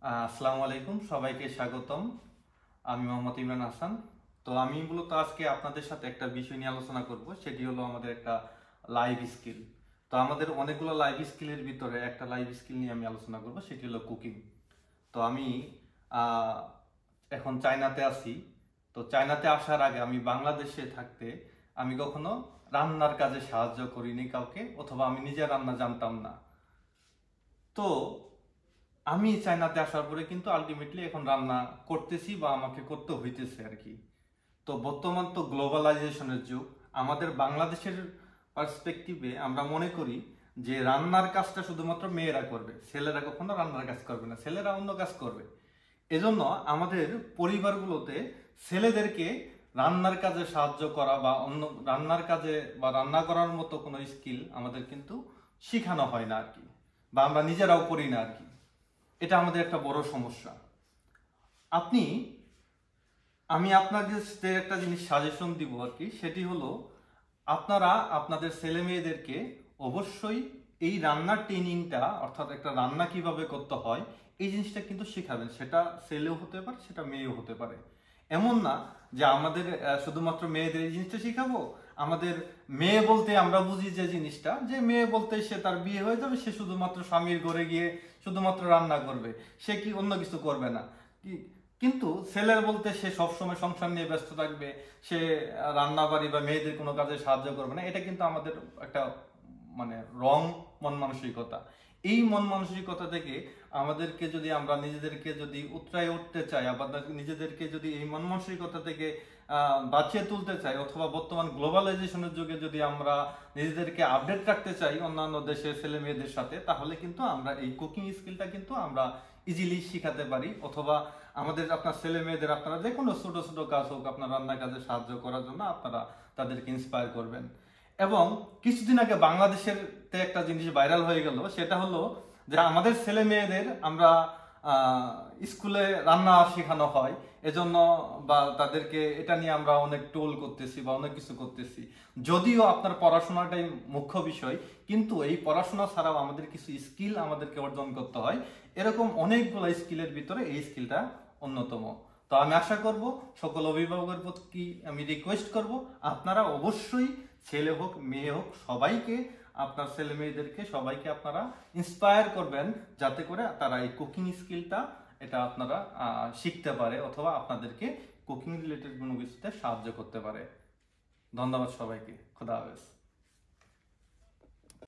আসসালামু আলাইকুম, সবাইকে স্বাগতম। আমি মোহাম্মদ ইমরান হাসান। তো আমি মূলত আজকে আপনাদের সাথে একটা বিষয় নিয়ে আলোচনা করব, সেটি হলো আমাদের একটা লাইফ স্কিল। তো আমাদের অনেকগুলো লাইফ স্কিলের ভিতরে একটা লাইফ স্কিল নিয়ে আমি আলোচনা করব, সেটি হলো কুকিং। তো আমি আহ, এখন চায়নাতে আছি। তো চায়নাতে আসার আগে আমি বাংলাদেশে থাকতে আমি কখনো রান্নার কাজে সাহায্য করিনি কাউকে, অথবা আমি নিজে রান্না জানতাম না। তো আমি চায়নাতে আসার পরে কিন্তু আলটিমেটলি এখন রান্না করতেছি বা আমাকে করতে হইতেছে আর কি। তো বর্তমান তো গ্লোবালাইজেশনের যুগ। আমাদের বাংলাদেশের পার্সপেক্টিভে আমরা মনে করি যে রান্নার কাজটা শুধুমাত্র মেয়েরা করবে, ছেলেরা কখনো রান্নার কাজ করবে না, ছেলেরা অন্য কাজ করবে। এজন্য আমাদের পরিবারগুলোতে ছেলেদেরকে রান্নার কাজে সাহায্য করা বা অন্য রান্নার কাজে বা রান্না করার মতো কোনো স্কিল আমাদের কিন্তু শেখানো হয় না আর কি, বা আমরা নিজেরাও করি না আর কি। এটা আমাদের একটা বড় সমস্যা। আপনি আমি আপনাদের একটা জিনিস সাজেশন দিব আর কি, সেটি হলো আপনারা আপনাদের ছেলে মেয়েদেরকে অবশ্যই এই রান্নার ট্রেনিংটা, অর্থাৎ একটা রান্না কিভাবে করতে হয় এই জিনিসটা কিন্তু শেখাবেন। সেটা ছেলেও হতে পারে, সেটা মেয়েও হতে পারে। এমন না যে আমাদের শুধুমাত্র মেয়েদের এই জিনিসটা শেখাবো। আমাদের মেয়ে বলতে আমরা বুঝি যে জিনিসটা, যে মেয়ে বলতে সে তার বিয়ে হয়ে যাবে, সে শুধুমাত্র স্বামীর ঘরে গিয়ে শুধুমাত্র রান্না করবে, সে কি অন্য কিছু করবে না। কিন্তু ছেলের বলতে সে সবসময় সংসার নিয়ে ব্যস্ত থাকবে, সে রান্না বাড়ি বা মেয়েদের কোনো কাজে সাহায্য করবে না। এটা কিন্তু আমাদের একটা মানে রং মন মানসিকতা। এই মন মানসিকতা থেকে আমাদেরকে যদি আমরা নিজেদেরকে যদি উতরাই উঠতে চাই, আবার নিজেদেরকে যদি এই মন মানসিকতা থেকে বাঁচিয়ে তুলতে চাই, অথবা বর্তমান গ্লোবালাইজেশনের যুগে যদি আমরা নিজেদেরকে আপডেট রাখতে চাই অন্যান্য দেশের ছেলে মেয়েদের সাথে, তাহলে কিন্তু আমরা এই কুকিং স্কিলটা কিন্তু আমরা ইজিলি শিখাতে পারি। অথবা আমাদের আপনার ছেলে মেয়েদের আপনারা যে কোনো ছোট ছোট কাজ হোক, আপনার রান্নার কাজে সাহায্য করার জন্য আপনারা তাদেরকে ইন্সপায়ার করবেন। এবং কিছুদিন আগে বাংলাদেশের একটা জিনিস ভাইরাল হয়ে গেল, সেটা হলো যে আমাদের ছেলে মেয়েদের আমরা স্কুলে রান্না শেখানো হয় এজন্য, বা তাদেরকে এটা নিয়ে আমরা অনেক টোল করতেছি বা অনেক কিছু করতেছি। যদিও আপনার পড়াশোনাটাই মুখ্য বিষয়, কিন্তু এই পড়াশোনা ছাড়াও আমাদের কিছু স্কিল আমাদেরকে অর্জন করতে হয়। এরকম অনেকগুলো স্কিলের ভিতরে এই স্কিলটা অন্যতম। তো আমি আশা করব সকল অভিভাবকের প্রতি আমি রিকোয়েস্ট করব, আপনারা অবশ্যই ছেলে হোক মেয়ে হোক সবাইকে, আপনার ছেলে মেয়েদেরকে সবাইকে আপনারা ইন্সপায়ার করবেন, যাতে করে তারা এই কুকিং স্কিলটা এটা আপনারা শিখতে পারে, অথবা আপনাদেরকে কুকিং রিলেটেড কোনো কিছুতে সাহায্য করতে পারে। ধন্যবাদ সবাইকে। খোদা হাফেজ।